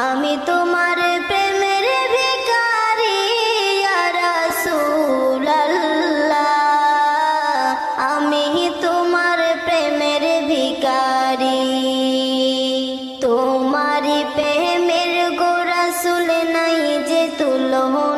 আমি তোমার প্রেমের ভিখারি ইয়া রাসূলুল্লাহ, আমি তোমার প্রেমের ভিখারি। তোমারি প্রেমের গো রাসূল নাই যে তুলনা